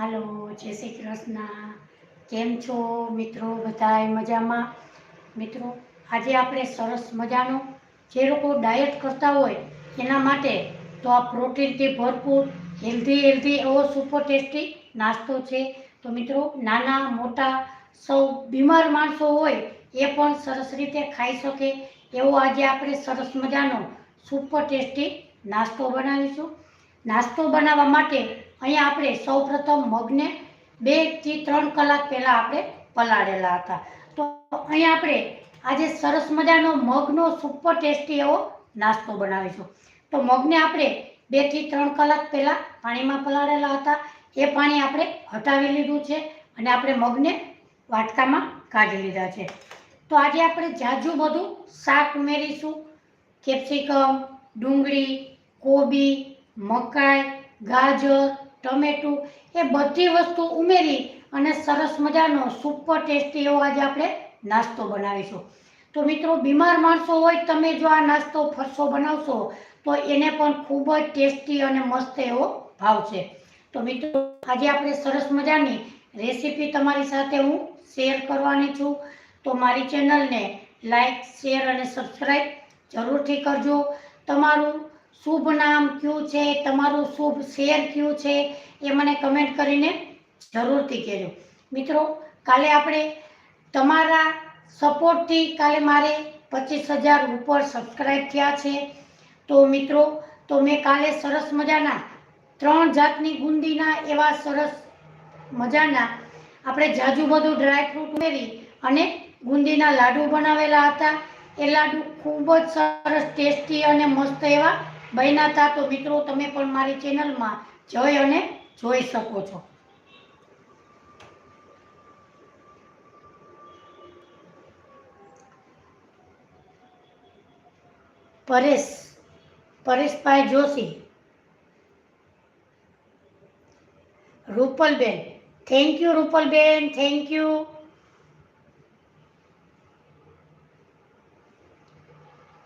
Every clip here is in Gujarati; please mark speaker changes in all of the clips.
Speaker 1: હાલો, જય શ્રી કૃષ્ણ. કેમ છો મિત્રો? બધાય મજામાં? મિત્રો, આજે આપણે સરસ મજાનો જે લોકો ડાયટ કરતા હોય એના માટે તો આ પ્રોટીનથી ભરપૂર હેલ્ધી એવો સુપર ટેસ્ટી નાસ્તો છે. તો મિત્રો, નાના મોટા સૌ બીમાર માણસો હોય એ પણ સરસ રીતે ખાઈ શકે એવો આજે આપણે સરસ મજાનો સુપર ટેસ્ટી નાસ્તો બનાવીશું. નાસ્તો બનાવવા માટે અહીંયા આપણે સૌપ્રથમ મગને 2 થી 3 કલાક પહેલાં આપણે પલાળેલા હતા. તો અહીંયા આપણે આજે સરસ મજાનો મગનો સુપર ટેસ્ટી એવો નાસ્તો બનાવીશું. તો મગને આપણે 2 થી 3 કલાક પહેલાં પાણીમાં પલાળેલા હતા. એ પાણી આપણે હટાવી લીધું છે અને આપણે મગને વાટકામાં કાઢી લીધા છે. તો આજે આપણે ઝાઝું બધું શાક ઉમેરીશું. કેપ્સિકમ, ડુંગળી, કોબી, મકાઈ, ગાજર, ટમેટું એ બધી વસ્તુ ઉમેરી અને સરસ મજાનો સુપર ટેસ્ટી એવો આજે આપણે નાસ્તો બનાવીશું. તો મિત્રો, બીમાર માણસો હોય તમે જો આ નાસ્તો ફરસો બનાવશો તો એને પણ ખૂબ જ ટેસ્ટી અને મસ્ત એવો ભાવશે. તો મિત્રો, આજે આપણે સરસ મજાની રેસીપી તમારી સાથે હું શેર કરવાની છું. તો મારી ચેનલને લાઈક, શેર અને સબસ્ક્રાઈબ જરૂરથી કરજો. તમારું શુભ નામ કયું છે, તમારું શુભ શહેર કયું છે એ મને કમેન્ટ કરીને જરૂરથી કહેજો. મિત્રો, કાલે આપણે તમારા સપોર્ટથી કાલે મારે 25,000 ઉપર સબસ્ક્રાઈબ થયા છે. તો મિત્રો, તો મેં કાલે સરસ મજાના 3 જાતની બુંદીના એવા સરસ મજાના આપણે ઝાઝું બધું ડ્રાયફ્રૂટ ઉમેરી અને બુંદીના લાડુ બનાવેલા હતા. એ લાડુ ખૂબ જ સરસ ટેસ્ટી અને મસ્ત એવા બન્યા હતા. તો મિત્રો, તમે પણ મારી ચેનલમાં જઈ અને જોઈ શકો છો. Pareshbhai Joshi, Rupalben, thank you Rupalben, thank you.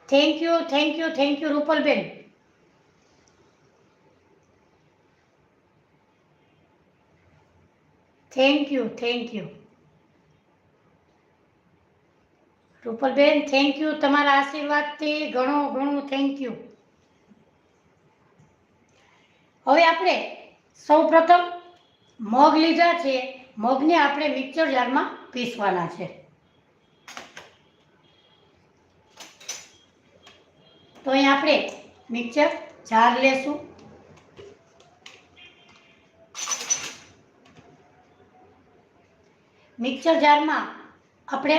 Speaker 1: Thank you Rupalben. Thank you Rupalben, thank you. તમારા આશીર્વાદથી ઘણું થેન્ક યુ. હવે આપણે સૌપ્રથમ મગ લીધા છે. મગને આપણે મિક્સર જારમાં પીસવાના છે. તો અહીં આપણે મિક્સર જાર લેશું. મિક્સર જારમાં આપણે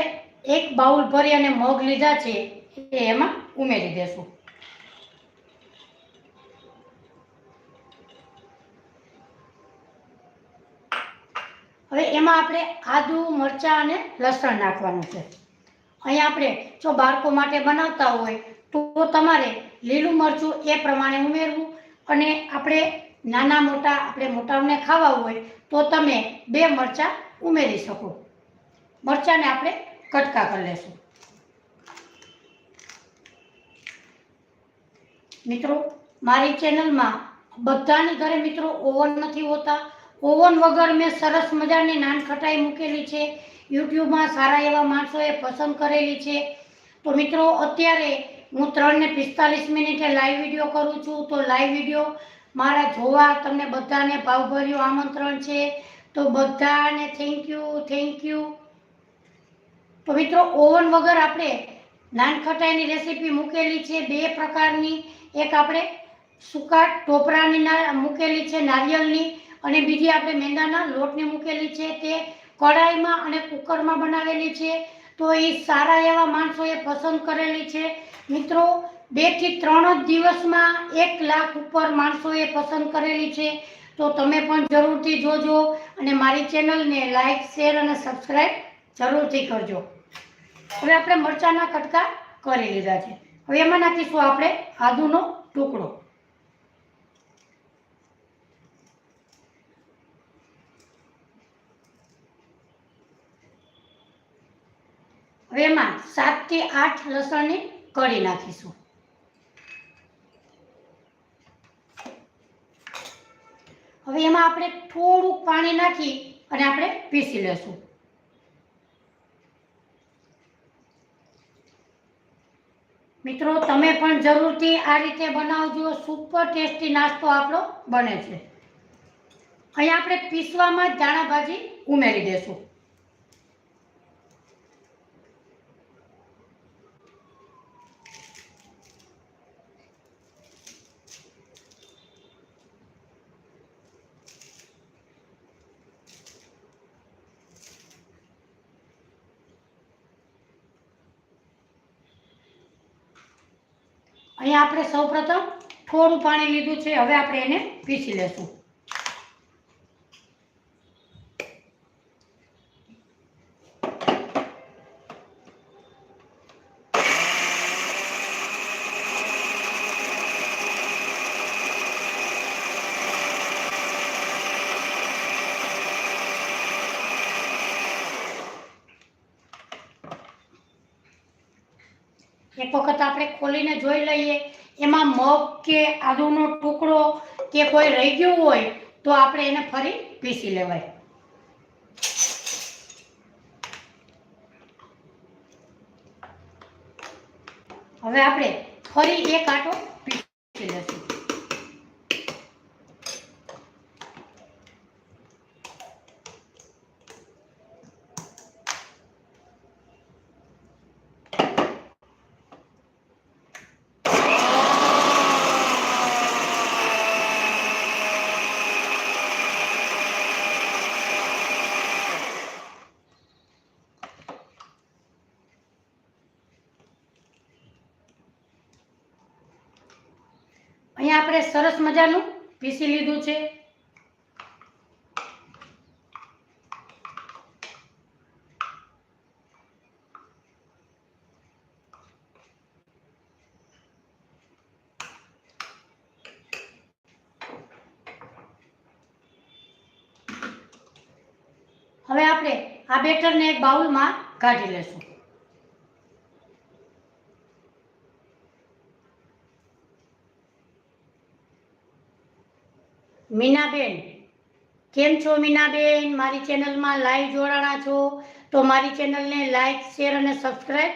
Speaker 1: 1 બાઉલ ભરી અને મગ લીધા છે એ એમાં ઉમેરી દેશું. હવે એમાં આપણે આદુ, મરચાં અને લસણ નાખવાનું છે. અહીંયા આપણે જો બાળકો માટે બનાવતા હોય તો તમારે લીલું મરચું એ પ્રમાણે ઉમેરવું અને આપણે નાના મોટા આપણે મોટાઓને ખાવા હોય તો તમે 2 મરચાં ઉમેરી શકો. મરચાંને આપણે કટકા કરી લેશું. મિત્રો, મારી ચેનલમાં બધાની ઘરે મિત્રો ઓવન નથી હોતા. ઓવન વગર મેં સરસ મજાની નાનખટાઈ મૂકેલી છે. યુટ્યુબમાં સારા એવા માણસોએ પસંદ કરેલી છે. તો મિત્રો, અત્યારે હું 3:45 લાઈવ વિડીયો કરું છું. તો લાઈવ વિડીયો મારા જોવા તમને બધાને ભાવભર્યું આમંત્રણ છે. તો બધાને થેન્ક યુ. તો મિત્રો, ઓવન વગર આપણે નાનખટાઈની રેસીપી મૂકેલી છે 2 પ્રકારની. એક આપણે સૂકા ટોપરાની મૂકેલી છે નારિયેળની, અને બીજી આપણે મેંદાના લોટની મૂકેલી છે. તે કઢાઈમાં અને કુકરમાં બનાવેલી છે. તો એ સારા એવા માણસોએ પસંદ કરેલી છે. મિત્રો, 2 થી 3 જ દિવસમાં 1 લાખ ઉપર માણસોએ પસંદ કરેલી છે. તો તમે પણ જરૂરથી જોજો અને મારી ચેનલને લાઈક, શેર અને સબસ્ક્રાઈબ જરૂરથી કરજો. હવે આપણે મરચાંના કટકા કરી લીધા છે. હવે એમાં નાખીશું આપણે આદુનો ટુકડો. હવે એમાં 7 થી 8 લસણની કળી નાખીશું. હવે એમાં આપણે થોડુંક પાણી નાખી અને આપણે પીસી લેશું. મિત્રો તમે પણ જરૂરથી આ રીતે બનાવજો. સુપર ટેસ્ટી નાસ્તો આપણો બને છે. અહીંયા આપણે પીસવામાં જ ધાણા ભાજી ઉમેરી દેશું. અહીંયા આપણે સૌપ્રથમ થોડું પાણી લીધું છે. હવે આપણે એને પીસી લેશું. એક વખત આપણે ખોલીને જોઈ લઈએ. એમાં મગ કે આદુનો ટુકડો કે કોઈ રહી ગયું હોય તો આપણે એને ફરી પીસી લેવાય. હવે આપણે ફરી એક આટો પીસી લેશું. અહીંયા આપણે સરસ મજાનું પીસી લીધું છે. હવે આપણે આ બેટરને એક બાઉલમાં કાઢી લેશું. મીનાબેન, કેમ છો મીનાબેન? મારી ચેનલમાં લાઈવ જોડાણા છો તો મારી ચેનલને લાઈક, શેર અને સબસ્ક્રાઈબ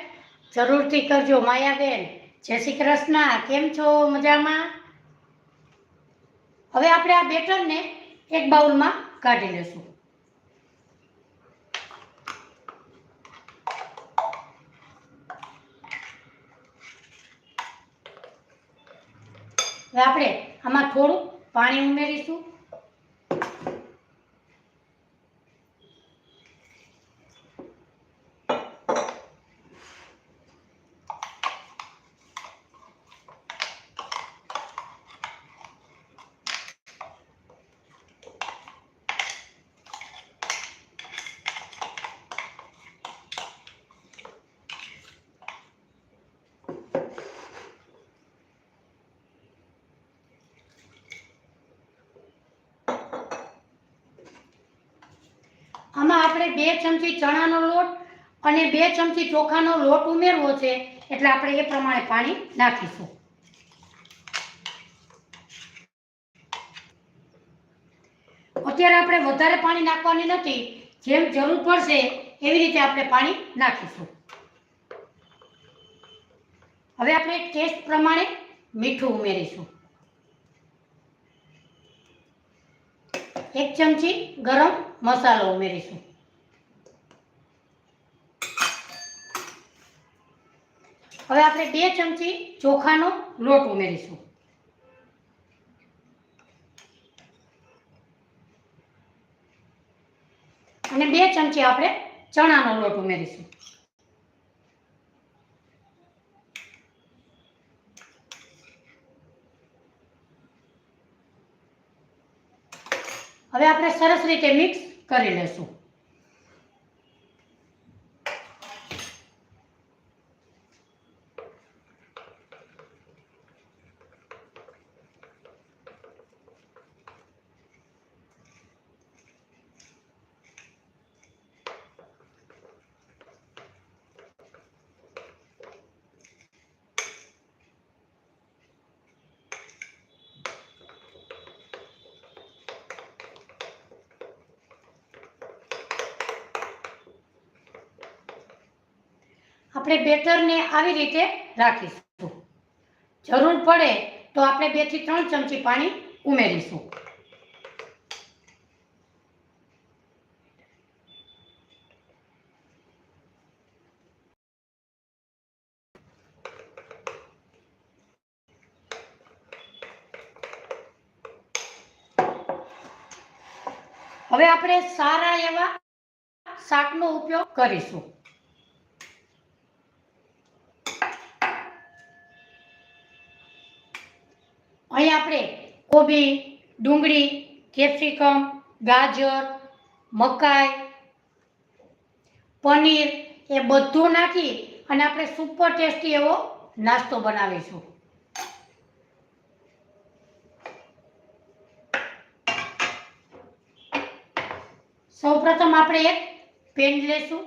Speaker 1: જરૂરથી કરજો. માયાબેન, જય શ્રી કૃષ્ણ, કેમ છો? મજામાં? હવે આપણે આ બેટરને એક બાઉલમાં કાઢી લેશું. હવે આપણે આમાં થોડું પાણી ઉમેરીશું. આમાં આપણે 2 ચમચી ચણાનો લોટ અને 2 ચમચી ચોખાનો લોટ ઉમેરવો છે, એટલે આપણે એ પ્રમાણે પાણી નાખીશું. અત્યારે આપણે વધારે પાણી નાખવાની નથી, જેમ જરૂર પડશે એવી રીતે આપણે પાણી નાખીશું. હવે આપણે ટેસ્ટ પ્રમાણે મીઠું ઉમેરીશું. 1 ચમચી ગરમ મસાલો ઉમેરીશું. હવે આપણે 2 ચમચી ચોખાનો લોટ ઉમેરીશું. અને 2 ચમચી આપણે ચણાનો લોટ ઉમેરીશું. હવે આપણે સરસ રીતે મિક્સ કરી લેશું. આપણે બેટરને આવી રીતે રાખીશું. જરૂર પડે તો આપણે 2 થી 3 ચમચી પાણી ઉમેરીશું. હવે આપણે સારા એવા શાકનો ઉપયોગ કરીશું. અહીં આપણે કોબી, ડુંગળી, કેપ્સિકમ, ગાજર, મકાઈ, પનીર એ બધું નાખી અને આપણે સુપર ટેસ્ટી એવો નાસ્તો બનાવીશું. સૌપ્રથમ આપણે એક પેન લેશું.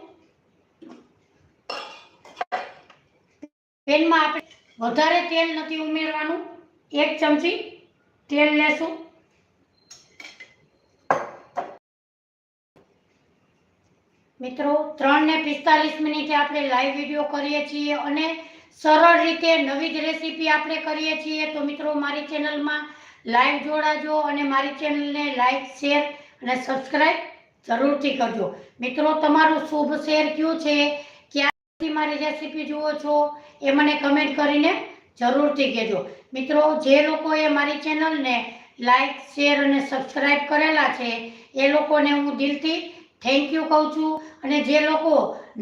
Speaker 1: પેનમાં આપણે વધારે તેલ નથી ઉમેરવાનું, 1 ચમચી તેલ લેશું. મિત્રો 3 ને 45 મિનિટે આપણે લાઈવ વિડીયો કરીએ છીએ અને સરળ રીતે નવી જ રેસીપી આપણે કરીએ છીએ. તો મિત્રો મારી ચેનલમાં લાઈવ જોડાજો અને મારી ચેનલને લાઈક, શેર અને સબસ્ક્રાઈબ જરૂરથી કરજો. મિત્રો તમારું શુભ શેર કયું છે, ક્યાંથી મારી રેસીપી જુઓ છો એ મને કમેન્ટ કરીને જરૂરથી કહેજો. મિત્રો જે લોકોએ મારી ચેનલને લાઈક, શેર અને સબસ્ક્રાઈબ કરેલા છે એ લોકોને હું દિલથી થેન્ક યુ કહું છું. અને જે લોકો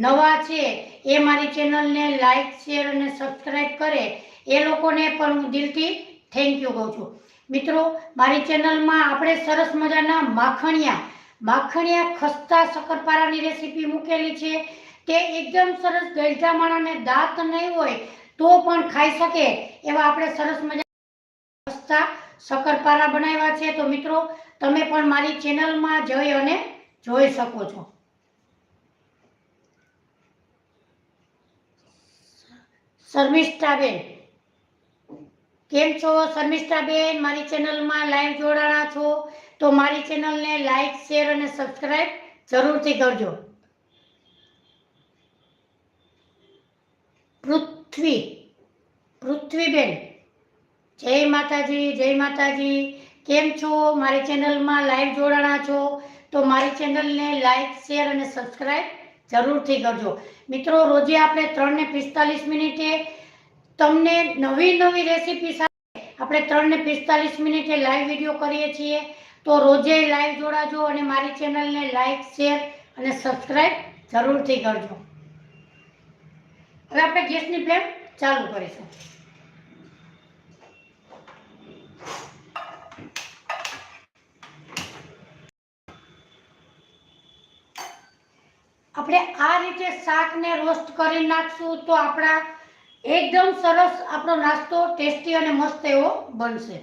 Speaker 1: નવા છે એ મારી ચેનલને લાઈક, શેર અને સબસ્ક્રાઈબ કરે એ લોકોને પણ હું દિલથી થેન્ક યુ કહું છું. મિત્રો મારી ચેનલમાં આપણે સરસ મજાના માખણિયા ખસ્તા શક્કરપારાની રેસીપી મૂકેલી છે. તે એકદમ સરસ ગળ્યા માણાને દાંત નહીં હોય તો પણ ખાઈ શકે એવા આપણે સરસ મજાના ખસ્તા શક્કરપારા બનાવ્યા છે. તો મિત્રો તમે પણ મારી ચેનલમાં જઈ અને જોઈ શકો છો. શર્મિષ્ઠાબેન, કેમ છો શર્મિષ્ઠાબેન? મારી ચેનલમાં લાઈવ જોડાણા છો તો મારી ચેનલને લાઈક, શેર અને સબસ્ક્રાઈબ જરૂરથી કરજો. પૃથ્વીબેન, જય માતાજી, જય માતાજી. કેમ છો? મારી ચેનલમાં લાઈવ જોડાણા છો તો મારી ચેનલને લાઈક, શેર અને સબસ્ક્રાઈબ જરૂરથી કરજો. મિત્રો રોજે આપણે 3 ને 45 મિનિટે તમને નવી રેસીપી સાથે આપણે 3 ને 45 મિનિટે લાઈવ વિડીયો કરીએ છીએ. તો રોજે લાઈવ જોડાજો અને મારી ચેનલને લાઈક, શેર અને સબસ્ક્રાઈબ જરૂરથી કરજો. હવે આપણે ગેસની ફ્લેમ ચાલુ કરીશું. આપણે આ રીતે શાકને રોસ્ટ કરી નાખશું તો આપણા એકદમ સરસ આપણો નાસ્તો ટેસ્ટી અને મસ્ત એવો બનશે.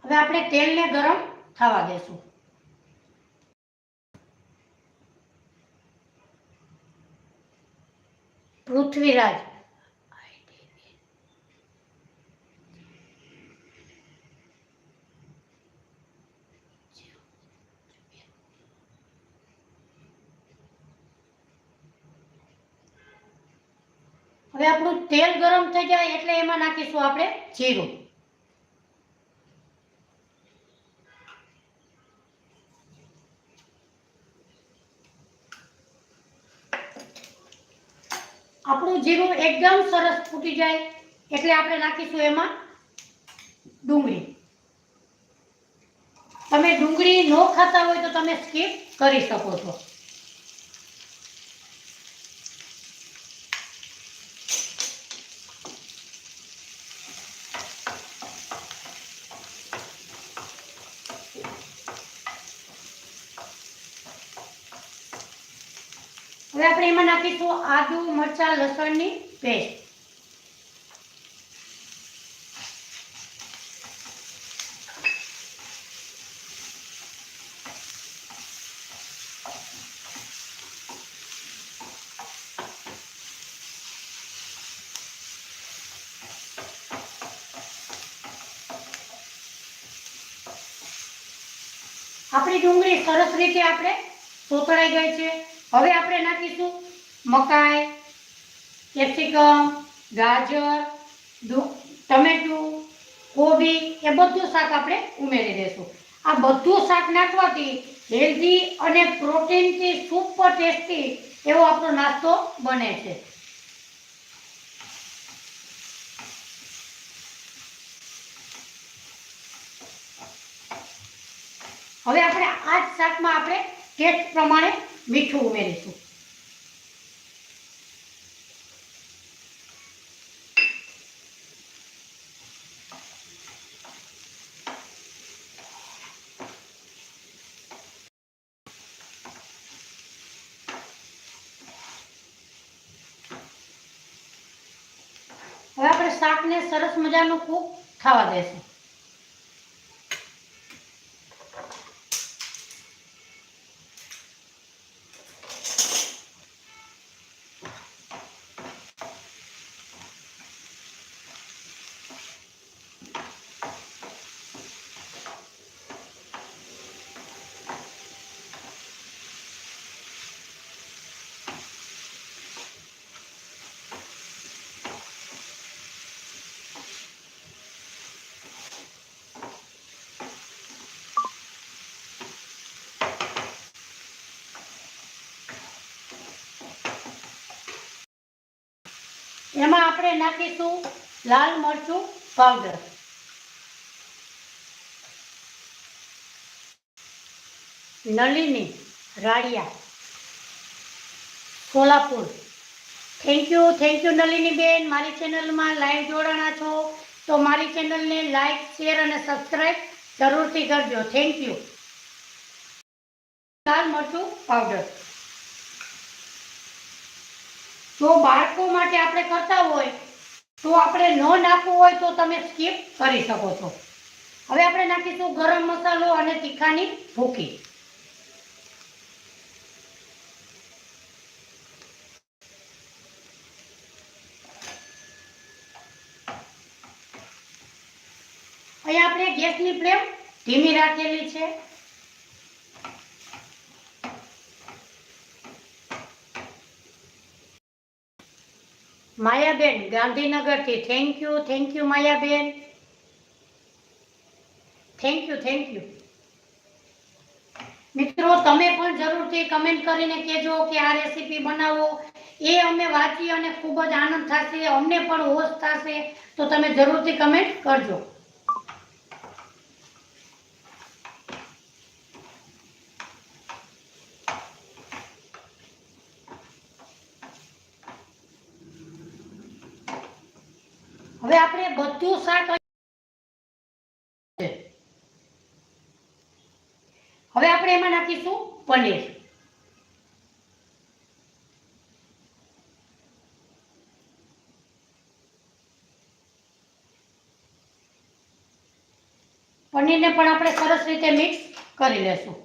Speaker 1: હવે આપણે તેલને ગરમ થવા દેશું. પૃથ્વીરાજ, હવે આપણું તેલ ગરમ થઈ જાય એટલે એમાં નાખીશું આપણે જીરું. આપણું જીરું એકદમ સરસ ફૂટી જાય એટલે આપણે નાખીશું એમાં ડુંગળી. તમે ડુંગળી ન ખાતા હોય તો તમે સ્કીપ કરી શકો છો. હવે આપણે એમાં નાખીશું આદુ, મરચાં, લસણની પેસ્ટ. આપણી ડુંગળી સરસ રીતે આપણે સોતળાઈ ગઈ છે. હવે આપણે નાખીશું મકાઈ, કેપ્સિકમ, ગાજર, ટમેટું, કોબી એ બધું શાક આપણે ઉમેરી દઈશું. આ બધું શાક નાખવાથી હેલ્ધી અને પ્રોટીનથી સુપર ટેસ્ટી એવો આપણો નાસ્તો બને છે. હવે આપણે આ જ શાકમાં આપણે ટેસ્ટ પ્રમાણે મીઠું ઉમેરીશું. હવે આપણે શાકને સરસ મજાનું કૂક થવા દેશું. એમાં આપણે નાખીશું લાલ મરચું પાવડર, નળીની રાળિયા, સોલાપુર. થેન્ક યુ નલિની બેન, મારી ચેનલમાં લાઈવ જોડાણા છો તો મારી ચેનલને લાઈક, શેર અને સબસ્ક્રાઈબ જરૂરથી કરજો. Thank you. લાલ મરચું પાવડર. જો બાળકો માટે આપણે કરતા હોય તો આપણે ન નાખવું હોય તો તમે સ્કીપ કરી શકો છો. હવે આપણે નાખીશું ગરમ મસાલો અને તીખાની ભૂકી. અહીંયા આપણે ગેસની ફ્લેમ ધીમી રાખેલી છે. માયાબેન ગાંધીનગરથી thank you Mayaben. Thank you. મિત્રો તમે પણ જરૂરથી કમેન્ટ કરીને કહેજો કે આ રેસીપી બનાવો. એ અમે વાંચી અને ખૂબ જ આનંદ થશે, અમને પણ હોશ થશે, તો તમે જરૂરથી કમેન્ટ કરજો. હવે આપણે બધું શાક હવે આપણે એમાં નાખીશું પનીર. પનીરને પણ આપણે સરસ રીતે મિક્સ કરી લેશું.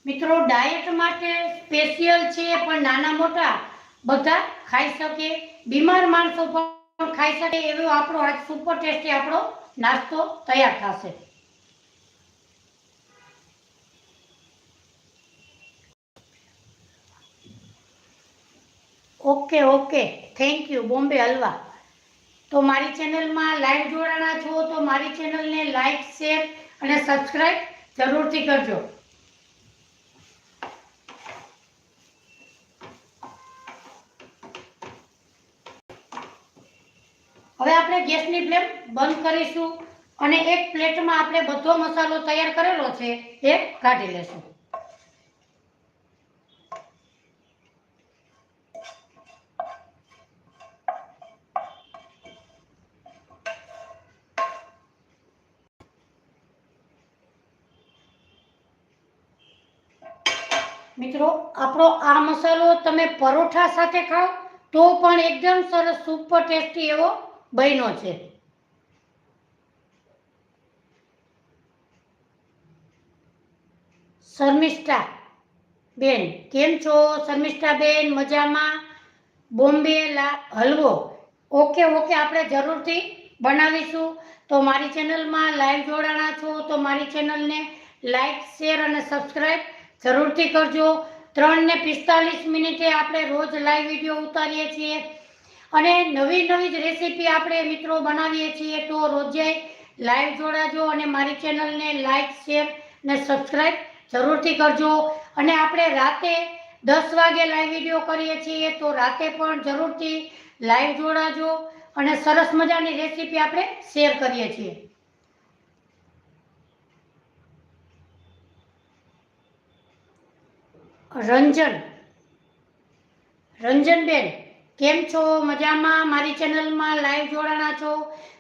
Speaker 1: મિત્રો ડાયટ માટે સ્પેશિયલ છે, પણ નાના મોટા બધા ખાઈ શકે, બીમાર માણસો પણ ખાઈ શકે એવો આપણો આજ સુપર ટેસ્ટી આપણો નાસ્તો તૈયાર થશે. Okay thank you Bombay halwa. તો મારી ચેનલમાં લાઈવ જોડાણા છો તો મારી ચેનલને લાઈક, શેર અને સબસ્ક્રાઈબ જરૂરથી કરજો. હવે આપણે ગેસની ફ્લેમ બંધ કરીશું અને એક પ્લેટમાં આપણે બધો મસાલો તૈયાર કરેલો છે એ કાઢી લેશું. મિત્રો આપણો આ મસાલો તમે પરોઠા સાથે ખાઓ તો પણ એકદમ સરસ સુપર ટેસ્ટી એવો બન્યો છે. શર્મિષ્ઠા બેન કેમ છો? શર્મિષ્ઠા બેન મજામાં? બોમ્બે હલવો ઓકે આપણે જરૂરથી બનાવીશું. તો મારી ચેનલમાં લાઈવ જોડાણા છો તો મારી ચેનલને લાઈક શેર અને સબસ્ક્રાઈબ જરૂરથી કરજો. 3:45 આપણે રોજ લાઈવ વિડીયો ઉતારીએ છીએ અને નવી જ રેસીપી આપણે મિત્રો બનાવીએ છીએ. તો રોજે લાઈવ જોડાજો અને મારી ચેનલને લાઈક શેર અને સબસ્ક્રાઈબ જરૂરથી કરજો. અને આપણે રાતે 10 વાગે લાઈવ વિડીયો કરીએ છીએ તો રાતે પણ જરૂરથી લાઈવ જોડાજો અને સરસ મજાની રેસીપી આપણે શેર કરીએ છીએ. રંજનબેન કેમ છો? મજામાં? મારી ચેનલમાં લાઈવ જોડાણા છો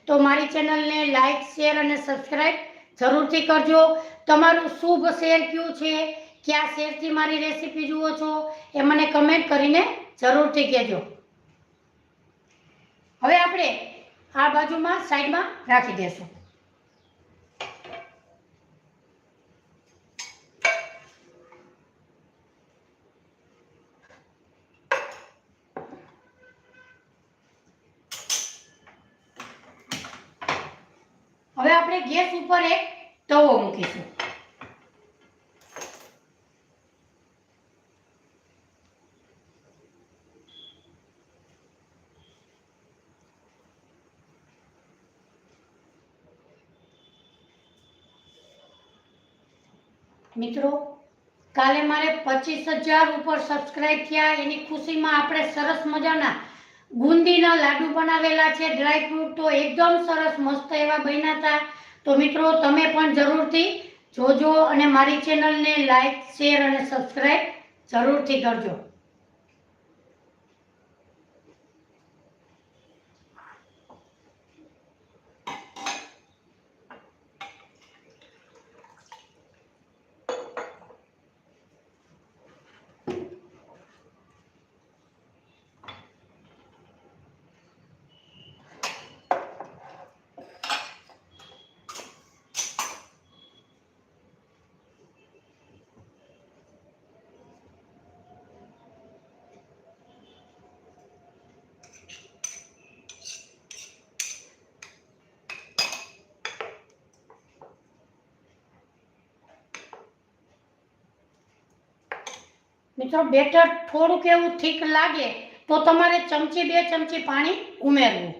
Speaker 1: તો મારી ચેનલને લાઈક શેર અને સબસ્ક્રાઈબ જરૂરથી કરજો. તમારું શુભ શહેર કયું છે, કયા શહેરથી મારી રેસીપી જુઓ છો એ મને કમેન્ટ કરીને જરૂરથી કહેજો. હવે આપણે આ બાજુમાં સાઈડમાં રાખી દેશું. હવે આપણે ગેસ ઉપર એક તવો મૂકીશું. મિત્રો કાલે મારે 25,000 ઉપર સબસ્ક્રાઇબ થયા. એની ખુશીમાં આપણે સરસ મજાના બુંદીના લાડુ બનાવેલા છે ડ્રાયફ્રૂટ. તો એકદમ સરસ મસ્ત એવા બન્યા હતા. તો મિત્રો તમે પણ જરૂરથી જોજો અને મારી ચેનલને લાઈક શેર અને સબસ્ક્રાઇબ જરૂરથી કરજો. મિત્રો બેટર થોડુંક એવું થીક લાગે તો તમારે 1-2 ચમચી પાણી ઉમેરવું.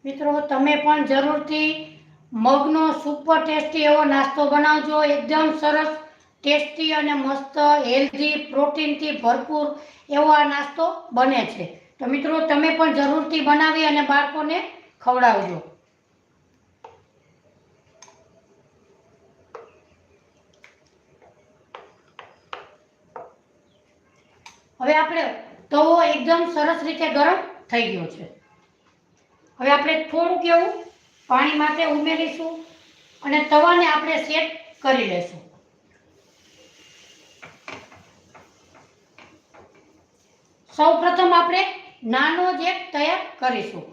Speaker 1: મિત્રો તમે પણ જરૂરથી મગનો સુપર ટેસ્ટી એવો નાસ્તો બનાવજો. એકદમ સરસ ટેસ્ટી અને મસ્ત હેલ્ધી પ્રોટીનથી ભરપૂર એવો આ નાસ્તો બને છે. તો મિત્રો તમે પણ જરૂરથી બનાવી અને બાળકોને ખવડાવજો. હવે આપણે તવો એકદમ સરસ રીતે ગરમ થઈ ગયો છે. હવે આપણે થોડુંક એવું પાણી માટે ઉમેરીશું અને તવાને આપણે સેટ કરી લેશું. સૌપ્રથમ આપણે નાનો જ એક તૈયાર કરીશું.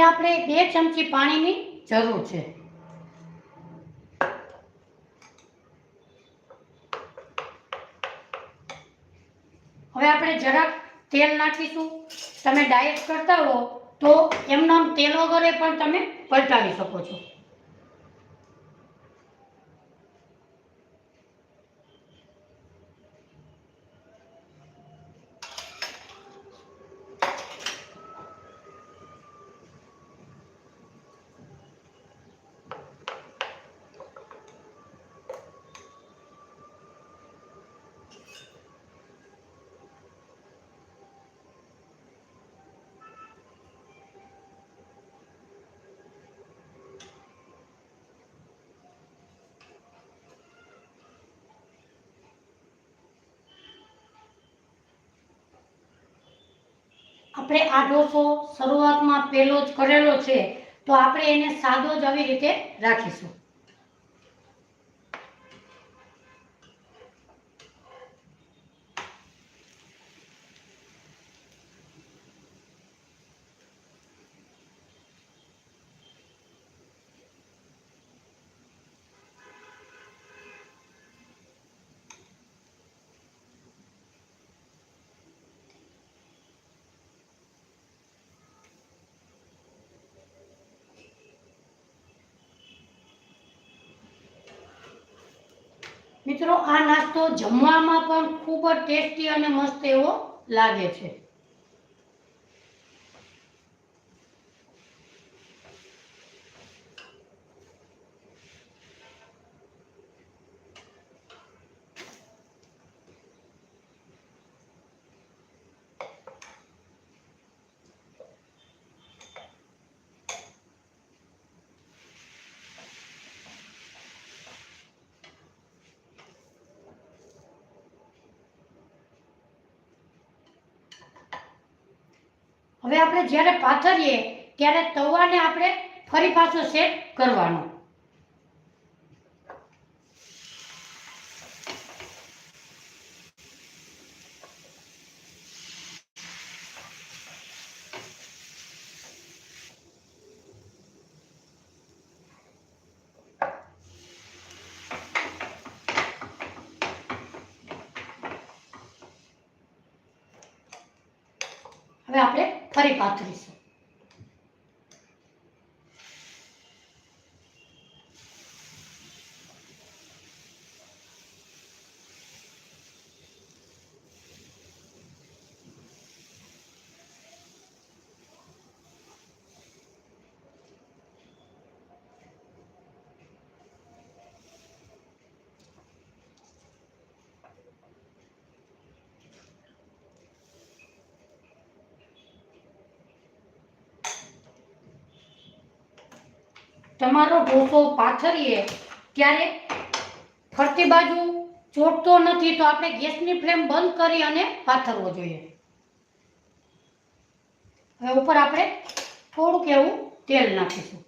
Speaker 1: આપણે 2 ચમચી પાણીની જરૂર છે. હવે આપણે જરાક તેલ નાખીશું. તમે ડાયટ કરતા હો તો એમનામ તેલ વગરે પણ તમે પલટાવી શકો છો. આપણે આ ઢોસો શરૂઆતમાં પહેલો જ કરેલો છે, તો આપણે એને સાદો જ આવી રીતે રાખીશું. મિત્રો, આ નાસ્તો જમવામાં પણ ખૂબ જ ટેસ્ટી અને મસ્ત એવો લાગે છે. હવે આપણે જ્યારે પાથરીએ ત્યારે તવાને આપણે ફરી પાછો સેટ કરવાનો. હવે આપણે ફરી પાથરીશું. તમારો ઢોસો પાથરીએ ત્યારે ફરતી બાજુ ચોટતો નથી, તો આપણે ગેસની ફ્લેમ બંધ કરી અને પાથરવો જોઈએ. હવે ઉપર આપણે થોડુંક એવું તેલ નાખીશું.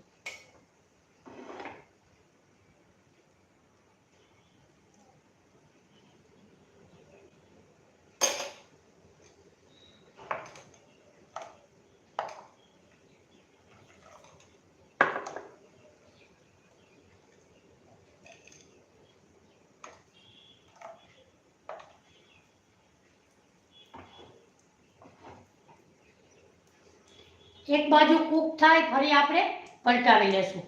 Speaker 1: એક બાજુ કૂક થાય ફરી આપણે પલટાવી લેશું.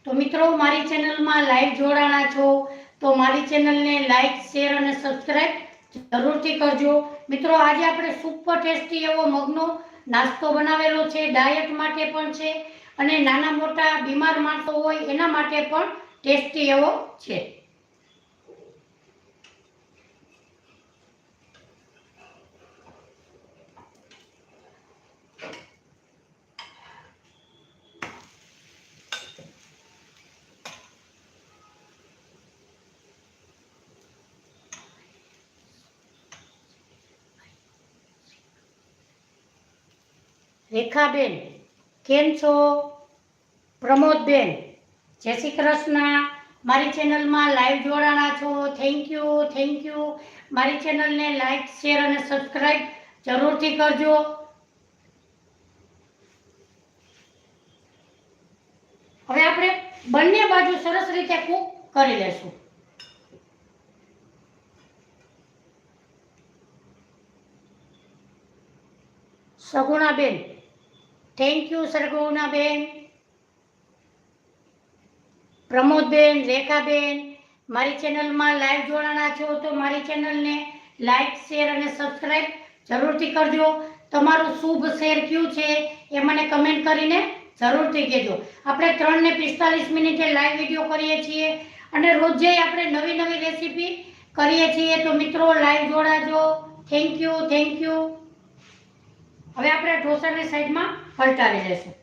Speaker 1: તો મિત્રો, મારી ચેનલમાં લાઈવ જોડાણા છો તો મારી ચેનલને લાઈક, શેર અને સબસ્ક્રાઈબ જરૂરથી કરજો. મિત્રો, આજે આપણે સુપર ટેસ્ટી એવો મગનો નાસ્તો બનાવેલો છે. ડાયટ માટે પણ છે અને નાના મોટા બીમાર માણસો હોય એના માટે પણ ટેસ્ટી એવો છે. રેખાબેન, કેમ છો? પ્રમોદબેન, જય શ્રી કૃષ્ણ. મારી ચેનલમાં લાઈવ જોડાણા છો, થેન્ક યુ. મારી ચેનલને લાઈક, શેર અને સબસ્ક્રાઈબ જરૂરથી કરજો. હવે આપણે બંને બાજુ સરસ રીતે કૂક કરી લેશું. સગુણાબેન, થેન્ક યુ સગુણાબેન. પ્રમોદબેન, રેખાબેન, મારી ચેનલમાં લાઈવ જોડાણા છો તો મારી ચેનલને લાઈક, શેર અને સબસ્ક્રાઈબ જરૂરથી કરજો. તમારું શુભ શેર કયું છે એ મને કમેન્ટ કરીને જરૂરથી કહેજો. આપણે 3 ને 45 મિનિટે લાઈવ વિડીયો કરીએ છીએ અને રોજે આપણે નવી નવી રેસીપી કરીએ છીએ. તો મિત્રો, લાઈવ જોડાજો. Thank you. હવે આપણે ઢોસાની સાઈડમાં પલટાવી લેશું.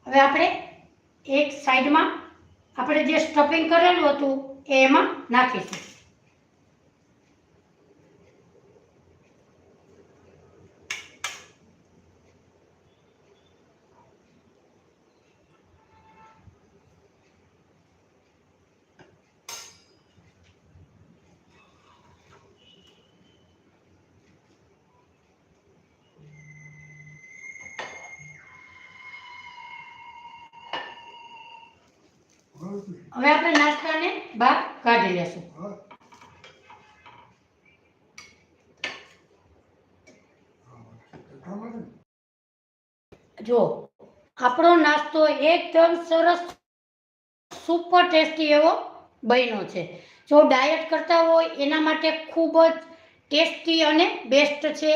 Speaker 1: હવે આપણે એક સાઈડમાં આપણે જે સ્ટફિંગ કરેલું હતું એ એમાં નાખીશું. હવે આપણે નાસ્તાને બહાર કાઢી લેશું. જો આપણો નાસ્તો એકદમ સરસ સુપર ટેસ્ટી એવો બન્યો છે. જો ડાયટ કરતા હોય એના માટે ખૂબ જ ટેસ્ટી અને બેસ્ટ છે.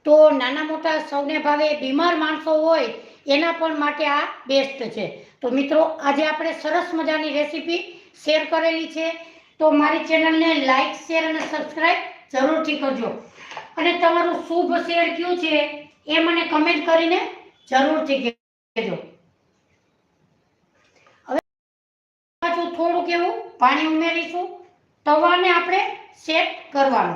Speaker 1: તો નાના મોટા સૌને ભાવે, બીમાર માણસો હોય એના પણ માટે આ બેસ્ટ છે. તો મિત્રો આજે આપણે સરસ મજાની રેસીપી શેર કરેલી છે. તો મારી ચેનલને લાઈક, શેર અને સબસ્ક્રાઈબ જરૂરથી કરજો. અને તમારું શુભ શેર કયું છે એ મને કમેન્ટ કરીને જરૂરથી કહેજો. હવે પાછું થોડુંક એવું પાણી ઉમેરીશું. તવાને આપણે સેટ કરવાનો.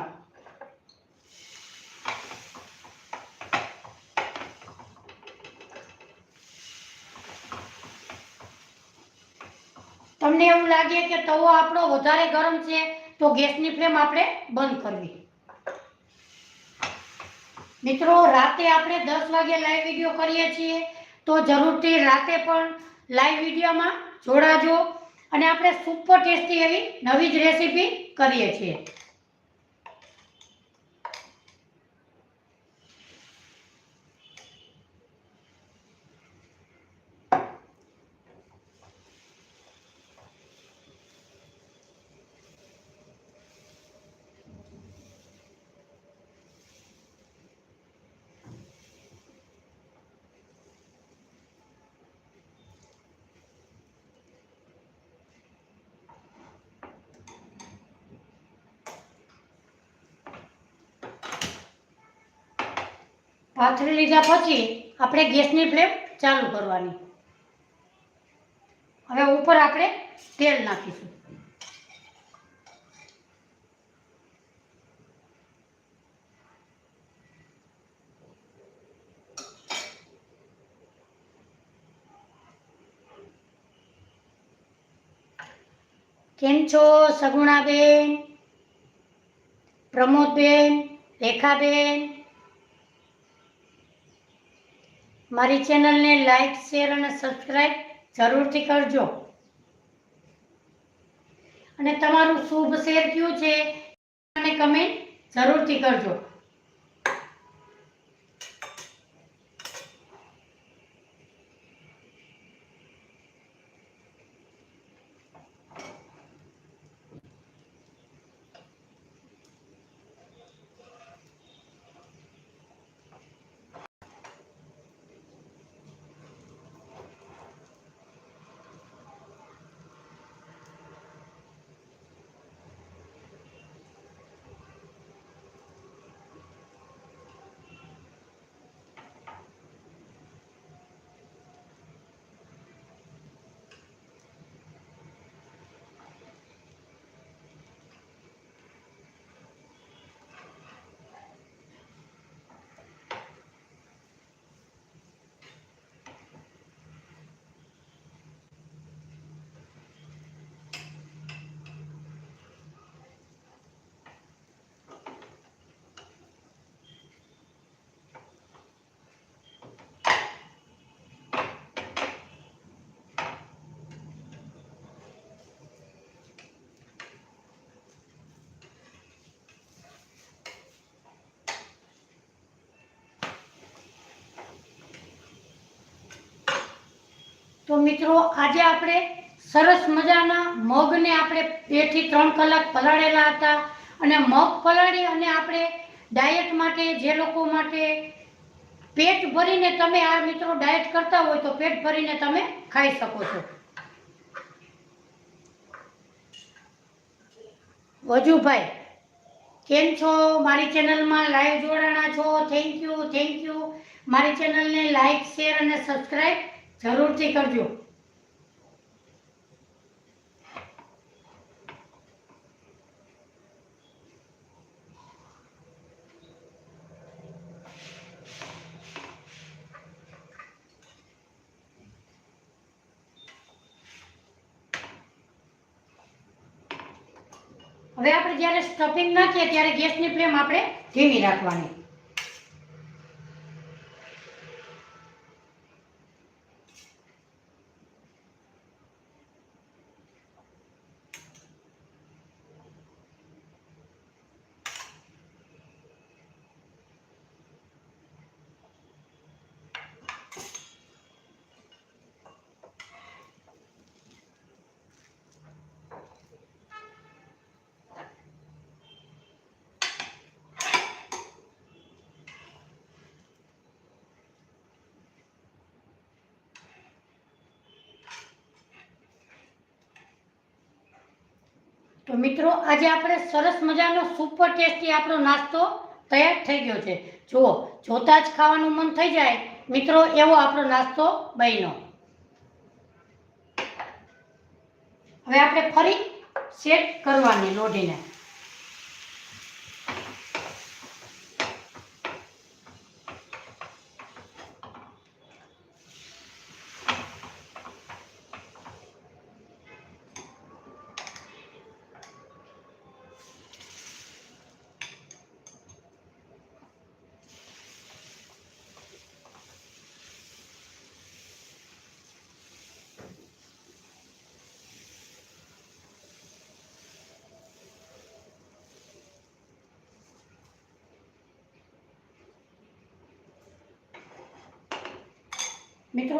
Speaker 1: તમને એવું લાગે કે તવો આપણો વધારે ગરમ છે તો ગેસની ફ્લેમ આપણે બંધ કરવી. મિત્રો રાતે આપણે 10 વાગે લાઈવ વિડીયો કરીએ છીએ, તો જરૂરથી રાતે પણ લાઈવ વિડીયોમાં જોડાજો. અને આપણે સુપર ટેસ્ટી એવી નવી જ રેસીપી કરીએ છીએ. પાથરી લીધા પછી આપણે ગેસની ફ્લેમ ચાલુ કરવાની. હવે ઉપર આપણે તેલ નાખીશું. કેમ છો સગુણાબેન, પ્રમોદબેન, રેખાબેન? મારી ચેનલને લાઈક, શેર અને સબસ્ક્રાઈબ જરૂરથી કરજો. અને તમારું શુભ શેર કયું છે અને કમેન્ટ જરૂરથી કરજો. તો મિત્રો આજે આપણે સરસ મજાના મગને આપણે 2 થી 3 કલાક પલાળેલા હતા. અને મગ પલાળી અને આપણે ડાયટ માટે, જે લોકો માટે પેટ ભરીને તમે આ મિત્રો ડાયટ કરતા હોય તો પેટ ભરીને તમે ખાઈ શકો છો. વજુભાઈ કેમ છો? મારી ચેનલમાં લાઈવ જોડાણા છો, થેન્ક યુ. મારી ચેનલને લાઈક, શેર અને સબસ્ક્રાઈબ જરૂરથી કરજો. હવે આપણે જ્યારે સ્ટફિંગ નાખીએ ત્યારે ગેસની ફ્લેમ આપણે ધીમી રાખવાની. તો મિત્રો આજે આપણે સરસ મજાનો સુપર ટેસ્ટી આપણો નાસ્તો તૈયાર થઈ ગયો છે. જુઓ, જોતા જ ખાવાનું મન થઈ જાય મિત્રો, એવો આપણો નાસ્તો બન્યો. હવે આપણે ફરી સેટ કરવાની લોઢીને. મિત્રો,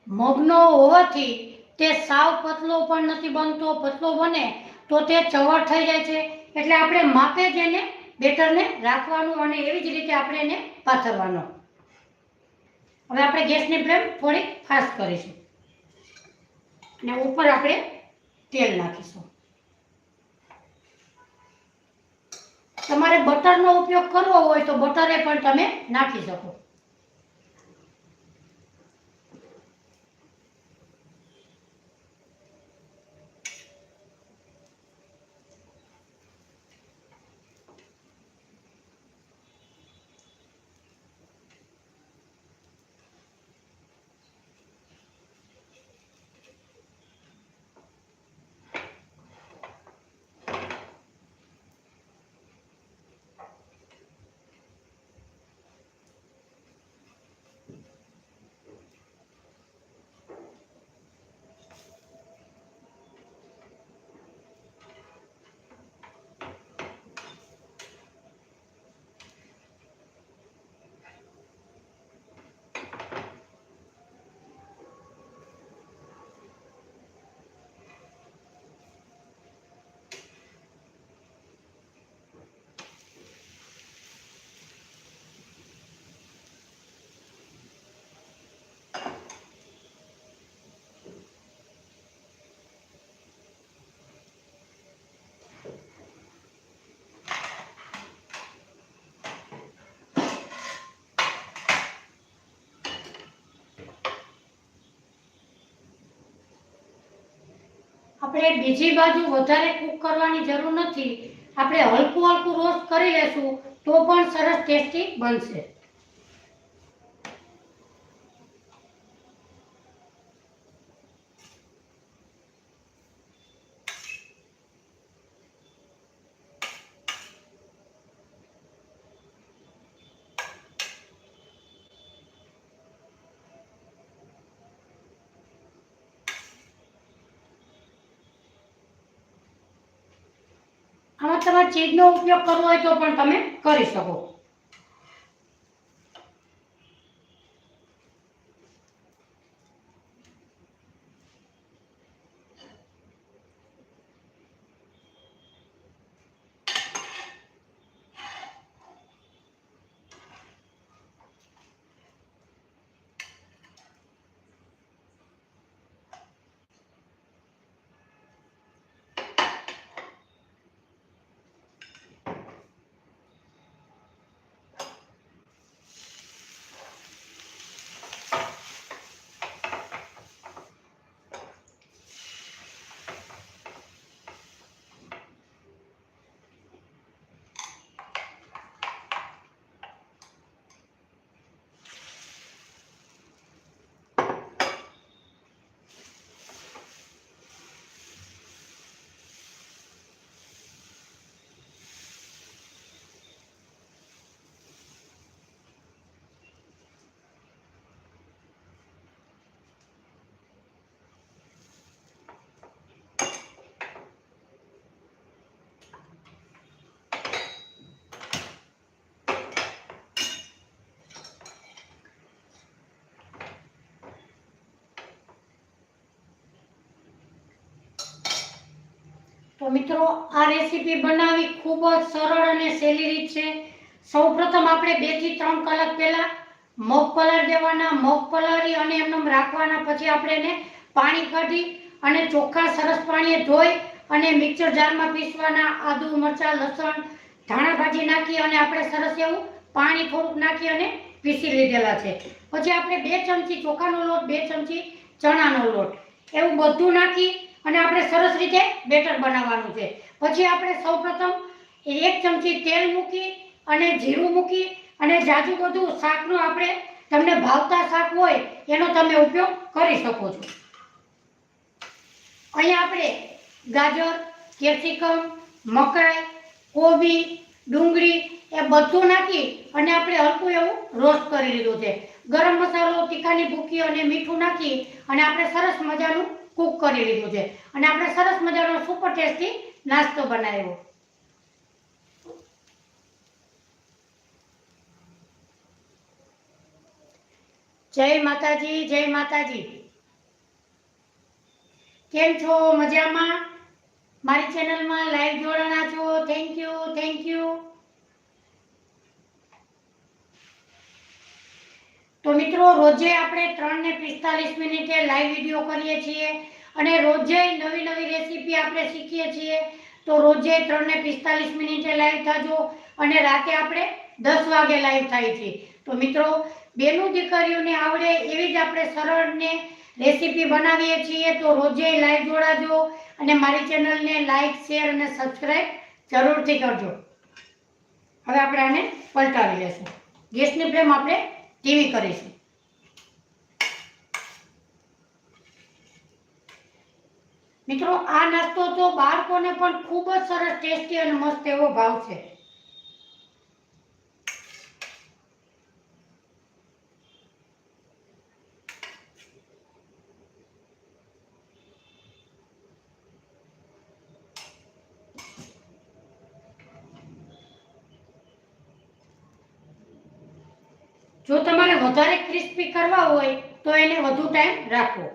Speaker 1: મગનો હોવાથી તે સાવ પતલો પણ નથી બનતો. પતલો બને તો તે ચવડ થઈ જાય છે. એટલે આપણે માપે જ એને બેટરને રાખવાનું અને એવી જ રીતે આપણે એને પાથરવાનો. હવે આપણે ગેસની ફ્લેમ થોડી ફાસ્ટ કરીશું અને ઉપર આપણે તેલ નાખીશું. તમારે બટરનો ઉપયોગ કરવો હોય તો બટરે પણ તમે નાખી શકો. આપણે બીજી બાજુ વધારે કૂક કરવાની જરૂર નથી. આપણે હલકું હલકું રોસ્ટ કરી લેશું તો પણ સરસ ટેસ્ટી બનશે. આમાં તમારે ચીઝનો ઉપયોગ કરવો હોય તો પણ તમે કરી શકો. તો મિત્રો આ રેસીપી બનાવવી ખૂબ જ સરળ અને સહેલી રીત છે. સૌપ્રથમ આપણે 2 થી 3 કલાક પહેલા મગ પલાળી દેવાના. મગ પલાળી અને એમને રાખવાના. પછી આપણે એને પાણી કાઢી અને ચોખ્ખા સરસ પાણીએ ધોઈ અને મિક્સર જારમાં પીસવાના. આદુ, મરચાં, લસણ, ધાણા ભાજી નાખી અને આપણે સરસ એવું પાણી થોડુંક નાખી અને પીસી લીધેલા છે. પછી આપણે 2 ચમચી ચોખાનો લોટ, 2 ચમચી ચણાનો લોટ એવું બધું નાખી અને આપણે સરસ રીતે બેટર બનાવવાનું છે. પછી આપણે સૌપ્રથમ 1 ચમચી તેલ મૂકી અને જીરું મૂકી અને જાજુ બધું શાકનો આપણે તમને ભાવતા શાક હોય એનો તમે ઉપયોગ કરી શકો છો. અહીંયા આપણે ગાજર, કેપ્સિકમ, મકાઈ, કોબી, ડુંગળી એ બધું નાખી અને આપણે હલકું એવું રોસ્ટ કરી લીધું છે. ગરમ મસાલો, તીખાની ભૂકી અને મીઠું નાખી અને આપણે સરસ મજાનું કૂક કરી લીધું છે અને આપણે સરસ મજાનો સુપર ટેસ્ટી નાસ્તો બનાવ્યો. જય માતાજી, જય માતાજી. કેમ છો? મજામાં? મારી ચેનલમાં લાઈવ જોડાણા છો? Thank you, thank you. તો મિત્રો રોજે આપણે 3 ને 45 મિનિટે લાઈવ વિડીયો કરીએ છીએ અને રોજે નવી નવી રેસીપી આપણે શીખીએ છીએ. તો રોજે 3 ને 45 મિનિટે લાઈવ થજો અને રાતે આપણે 10 વાગે લાઈવ થાય છે. તો મિત્રો બેનું દીકરીઓને આવડે એવી જ આપણે સરળ ને રેસીપી બનાવીએ છીએ. તો રોજે લાઈવ જોડાજો અને મારી ચેનલને લાઈક, શેર અને સબસ્ક્રાઈબ જરૂરથી કરજો. હવે આપણે આને પલટાવી લેશું. ગેસની ફ્લેમ આપણે ધીમી કરીશું. મિત્રો આ નાસ્તો તો બાળકોને પણ ખૂબ જ સરસ, ટેસ્ટી અને મસ્ત એવો ભાવશે. જો તમારે વધારે ક્રિસ્પી કરવા હોય તો એને વધુ ટાઈમ રાખવો.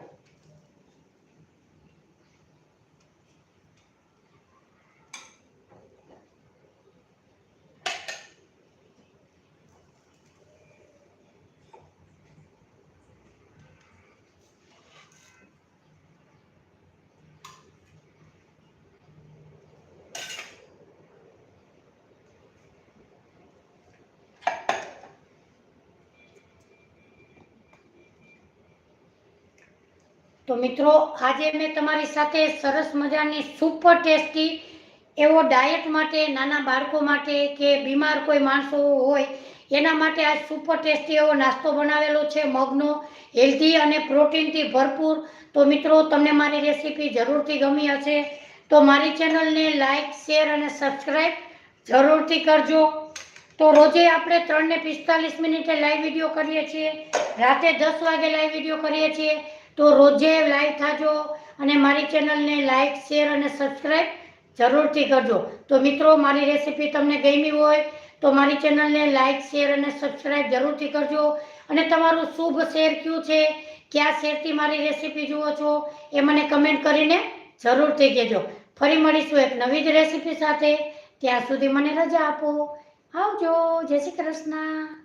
Speaker 1: તો મિત્રો આજે મેં તમારી સાથે સરસ મજાની સુપર ટેસ્ટી એવો ડાયટ માટે, નાના બાળકો માટે કે બીમાર કોઈ માણસો હોય એના માટે આ સુપર ટેસ્ટી એવો નાસ્તો બનાવેલો છે મગનો, હેલ્ધી અને પ્રોટીનથી ભરપૂર. તો મિત્રો તમને મારી રેસીપી જરૂરથી ગમી હશે તો મારી ચેનલને લાઈક, શેર અને સબસ્ક્રાઈબ જરૂરથી કરજો. તો રોજે આપણે 3 ને 45 મિનિટે લાઈવ વિડીયો કરીએ છીએ, રાતે 10 વાગે લાઈવ વિડીયો કરીએ છીએ. તો રોજે લાઈવ થાજો અને મારી ચેનલને લાઈક, શેર અને સબસ્ક્રાઈબ જરૂરથી કરજો. તો મિત્રો મારી રેસીપી તમને ગમી હોય તો મારી ચેનલને લાઈક, શેર અને સબસ્ક્રાઈબ જરૂરથી કરજો અને તમારું શુભ શહેર કયું છે, કયા શહેરથી મારી રેસીપી જુઓ છો એ મને કમેન્ટ કરીને જરૂરથી કહેજો. ફરી મળીશું એક નવી જ રેસીપી સાથે. ત્યાં સુધી મને રજા આપો. આવજો. જય શ્રી કૃષ્ણ.